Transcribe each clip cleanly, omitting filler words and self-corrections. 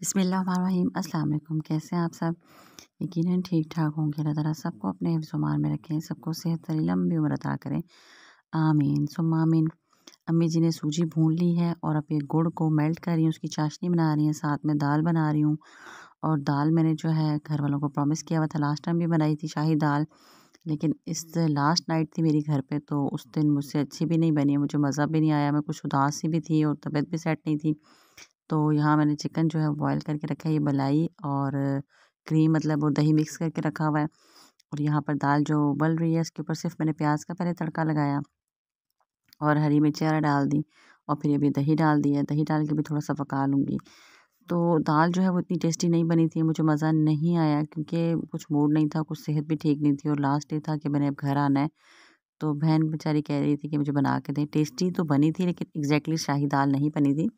बिस्मिल्लाहिर्रहमानिर्रहीम। अस्सलाम वालेकुम। कैसे हैं आप सब? यकीनन ठीक ठाक होंगे। अल्लाह ताला सबको अपने हिफ्ज़-ओ-मान में रखें, सबको सेहत वाली लंबी उम्र अता करें। आमीन सुम्मा आमीन। अम्मी जी ने सूजी भून ली है और अब ये गुड़ को मेल्ट कर रही हूँ, उसकी चाशनी बना रही हैं, साथ में दाल बना रही हूँ। और दाल मैंने जो है घर वालों को प्रॉमिस किया हुआ था, लास्ट टाइम भी बनाई थी शाही दाल, लेकिन इस लास्ट नाइट थी मेरी घर पे, तो उस दिन मुझसे अच्छी भी नहीं बनी, मुझे मज़ा भी नहीं आया, मैं कुछ उदास सी भी थी और तबीयत भी सेट नहीं थी। तो यहाँ मैंने चिकन जो है बॉयल करके रखा है, ये मलाई और क्रीम मतलब और दही मिक्स करके रखा हुआ है। और यहाँ पर दाल जो उबल रही है, इसके ऊपर सिर्फ मैंने प्याज का पहले तड़का लगाया और हरी मिर्ची वगैरह डाल दी और फिर अभी दही डाल दिया, दही डाल के भी थोड़ा सा पका लूँगी। तो दाल जो है वो इतनी टेस्टी नहीं बनी थी, मुझे मज़ा नहीं आया क्योंकि कुछ मूड नहीं था, कुछ सेहत भी ठीक नहीं थी और लास्ट डे था कि मैंने अब घर आना है। तो बहन बेचारी कह रही थी कि मुझे बना के दें, टेस्टी तो बनी थी लेकिन एग्जैक्टली शाही दाल नहीं बनी थी।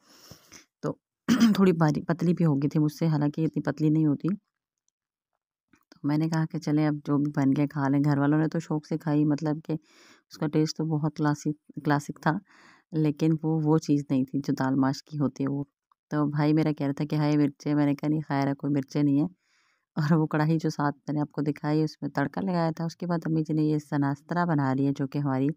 तो थोड़ी बारीक पतली भी हो गई थी मुझसे, हालाँकि इतनी पतली नहीं होती। तो मैंने कहा कि चलें अब जो भी बन गया खा लें। घर वालों ने तो शौक से खाई, मतलब कि उसका टेस्ट तो बहुत क्लासिक क्लासिक था, लेकिन वो चीज़ नहीं थी जो दाल माश की होती है वो। तो भाई मेरा कह रहा था कि हाय मिर्चें, मैंने कहा नहीं खैर है, कोई मिर्चें नहीं है। और वो कढ़ाई जो साथ मैंने आपको दिखाई उसमें तड़का लगाया था। उसके बाद अम्मी जी ने ये सनास्त्रा बना रही है जो कि हमारी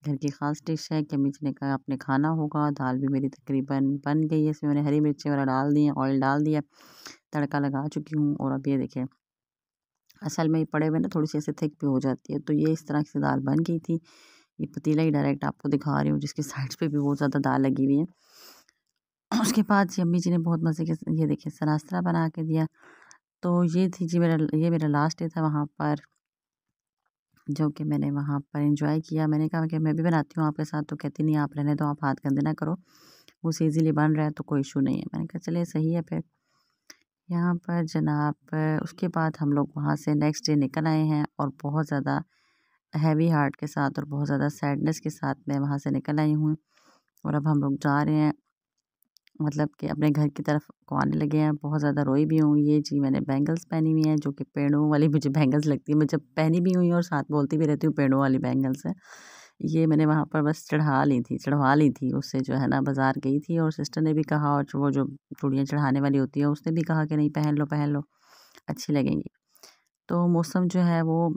घर की ख़ास डिश है कि अम्मी जी ने कहा आपने खाना होगा। दाल भी मेरी तकरीबन बन गई है, इसमें मैंने हरी मिर्ची वगैरह डाल दी हैं, ऑयल डाल दिया, तड़का लगा चुकी हूँ। और अब ये देखिए, असल में ये पड़े हुए ना थोड़ी सी ऐसे थिक भी हो जाती है, तो ये इस तरह से दाल बन गई थी। ये पतीला ही डायरेक्ट आपको दिखा रही हूँ जिसकी साइड्स पे भी बहुत ज़्यादा दाल लगी हुई है। उसके बाद जी अम्मी जी ने बहुत मज़े के ये देखिए सनास्त्रा बना के दिया। तो ये थी जी मेरा लास्ट डे था वहाँ पर, जो कि मैंने वहाँ पर एंजॉय किया। मैंने कहा कि मैं भी बनाती हूँ आपके साथ, तो कहती नहीं आप रहने दो, आप हाथ गंदे ना करो, मुझसे ईज़िली बन रहा है तो कोई इशू नहीं है। मैंने कहा चलिए सही है फिर। यहाँ पर जनाब उसके बाद हम लोग वहाँ से नेक्स्ट डे निकल आए हैं और बहुत ज़्यादा हैवी हार्ट के साथ और बहुत ज़्यादा सैडनेस के साथ मैं वहाँ से निकल आई हूँ। और अब हम लोग जा रहे हैं, मतलब कि अपने घर की तरफ को आने लगे हैं। बहुत ज़्यादा रोई भी हूँ। ये जी मैंने बैंगल्स पहनी हुई हैं जो कि पेड़ों वाली मुझे बैंगल्स लगती है, मैं जब पहनी भी हुई हूँ और साथ बोलती भी रहती हूँ पेड़ों वाली बैंगल्स है। ये मैंने वहाँ पर बस चढ़वा ली थी, उससे जो है ना बाज़ार गई थी और सिस्टर ने भी कहा और वो जो चूड़ियाँ चढ़ाने वाली होती है उसने भी कहा कि नहीं पहन लो, अच्छी लगेंगी। तो मौसम जो है वो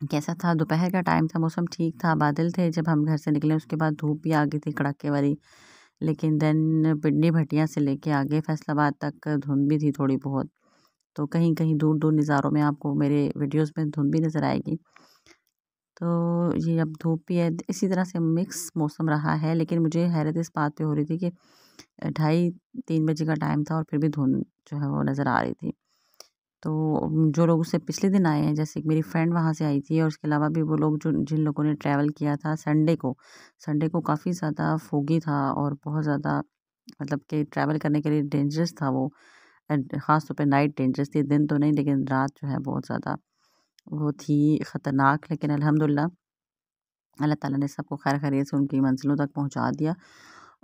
कैसा था, दोपहर का टाइम था, मौसम ठीक था, बादल थे जब हम घर से निकले। उसके बाद धूप भी आ गई थी कड़ाके वाली, लेकिन देन पिंडी भटिया से लेके आगे फैसलाबाद तक धुंध भी थी थोड़ी बहुत। तो कहीं-कहीं दूर-दूर नज़ारों में आपको मेरे वीडियोज़ में धुंध भी नज़र आएगी। तो ये अब धूप भी है, इसी तरह से मिक्स मौसम रहा है, लेकिन मुझे हैरत इस बात पे हो रही थी कि ढाई 3 बजे का टाइम था और फिर भी धुंध जो है वो नज़र आ रही थी। तो जो लोग उससे पिछले दिन आए हैं, जैसे कि मेरी फ्रेंड वहाँ से आई थी और उसके अलावा भी वो लोग जो जिन लोगों ने ट्रैवल किया था संडे को काफ़ी ज़्यादा फोगी था और बहुत ज़्यादा, मतलब कि ट्रैवल करने के लिए डेंजरस था वो। ख़ास तौर पे नाइट डेंजरस थी, दिन तो नहीं लेकिन रात जो है बहुत ज़्यादा वो थी ख़तरनाक। लेकिन अल्हम्दुलिल्लाह अल्लाह ताला ने सबको खैर खैरियत से उनकी मंज़िलों तक पहुँचा दिया।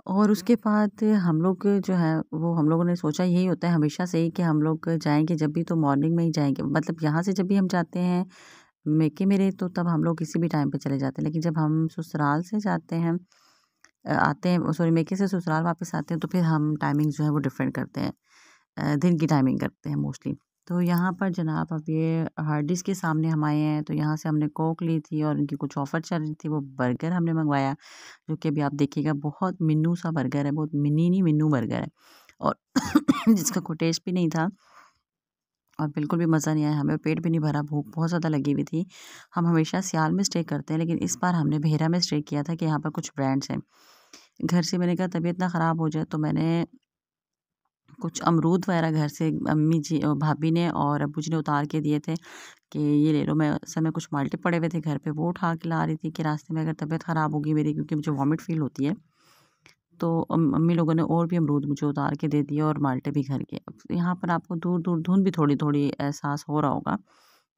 और उसके बाद हम लोग जो है वो हम लोगों ने सोचा, यही होता है हमेशा से ही कि हम लोग जाएँगे जब भी तो मॉर्निंग में ही जाएँगे। मतलब यहाँ से जब भी हम जाते हैं मेके मेरे, तो तब हम लोग किसी भी टाइम पे चले जाते हैं। लेकिन जब हम ससुराल से जाते हैं आते हैं, सॉरी मेके से ससुराल वापस आते हैं, तो फिर हम टाइमिंग जो है वो डिफरेंट करते हैं। दिन की टाइमिंग करते हैं मोस्टली। तो यहाँ पर जनाब अब ये हार्डिस के सामने हम आए हैं, तो यहाँ से हमने कोक ली थी और उनकी कुछ ऑफ़र चल रही थी, वो बर्गर हमने मँगवाया, जो कि अभी आप देखिएगा बहुत मिन्नू सा बर्गर है, बहुत मिनी नहीं मिन्नू बर्गर है। और जिसका कोई टेस्ट भी नहीं था और बिल्कुल भी मज़ा नहीं आया, हमें पेट भी नहीं भरा, भूख बहुत ज़्यादा लगी हुई थी। हम हमेशा सियाल में स्टे करते हैं, लेकिन इस बार हमने भेरा में स्टे किया था कि यहाँ पर कुछ ब्रांड्स हैं। घर से मैंने कहा तबीयत ना ख़राब हो जाए, तो मैंने कुछ अमरूद वगैरह घर से अम्मी जी भाभी ने और अब्बू जी ने उतार के दिए थे कि ये ले लो। मैं असल में कुछ माल्टे पड़े हुए थे घर पे, वो उठा के ला रही थी कि रास्ते में अगर तबीयत ख़राब होगी मेरी, क्योंकि मुझे वॉमिट फ़ील होती है। तो अम्मी लोगों ने और भी अमरूद मुझे उतार के दे दिए और माल्टे भी घर के। अब यहाँ पर आपको दूर-दूर धुंध भी थोड़ी-थोड़ी एहसास हो रहा होगा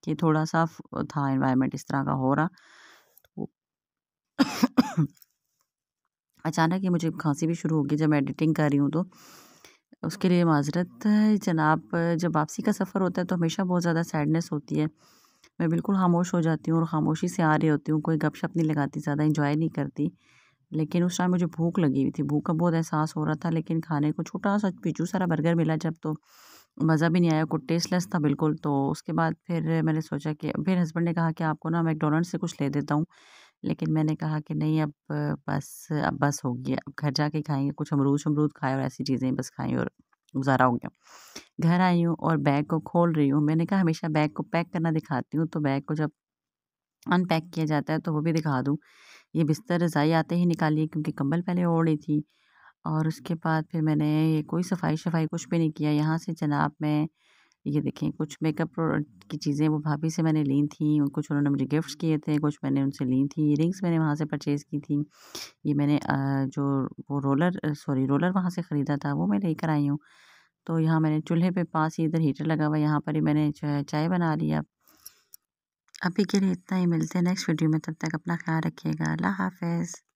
कि थोड़ा-सा था एनवायरनमेंट इस तरह का हो रहा। तो अचानक ही मुझे खाँसी भी शुरू हो गई जब मैं एडिटिंग कर रही हूँ तो। उसके लिए माज़रत है जनाब। जब वापसी का सफ़र होता है तो हमेशा बहुत ज़्यादा सैडनेस होती है। मैं बिल्कुल ख़ामोश हो जाती हूँ और ख़ामोशी से आ रही होती हूँ, कोई गपशप नहीं लगाती, ज़्यादा एन्जॉय नहीं करती। लेकिन उस टाइम मुझे भूख लगी हुई थी, भूख का बहुत एहसास हो रहा था, लेकिन खाने को छोटा-सा पीचू सारा बर्गर मिला जब, तो मज़ा भी नहीं आया, कुछ टेस्टलेस था बिल्कुल। तो उसके बाद फिर मैंने सोचा कि फिर हस्बैंड ने कहा कि आपको ना मैकडॉनल्ड्स से कुछ ले देता हूँ। लेकिन मैंने कहा कि नहीं, अब बस हो गया, अब घर जाके खाएँगे, कुछ अमरूद-शमरूद खाए और ऐसी चीज़ें बस खाई और गुज़ारा हो गया। घर आई हूँ और बैग को खोल रही हूँ, मैंने कहा हमेशा बैग को पैक करना दिखाती हूँ, तो बैग को जब अनपैक किया जाता है तो वो भी दिखा दूँ। ये बिस्तर रज़ाई आते ही निकाली क्योंकि कंबल पहले ओढ़ी थी, और उसके बाद फिर मैंने ये कोई सफाई-शफाई कुछ भी नहीं किया। यहाँ से जनाब मैं ये देखें, कुछ मेकअप प्रोडक्ट की चीज़ें वो भाभी से मैंने ली थी, कुछ उन्होंने मुझे गिफ्ट्स किए थे, कुछ मैंने उनसे ली थी। इयररिंग्स मैंने वहाँ से परचेज़ की थी। ये मैंने जो वो रोलर वहाँ से ख़रीदा था, वो मैं लेकर आई हूँ। तो यहाँ मैंने चूल्हे पे पास ही इधर हीटर लगा हुआ है, यहाँ पर ही मैंने चाय बना लिया। अभी के लिए इतना ही, मिलते हैं नेक्स्ट वीडियो में, तब तक अपना ख़्याल रखिएगा। अल्लाह हाफ़िज़।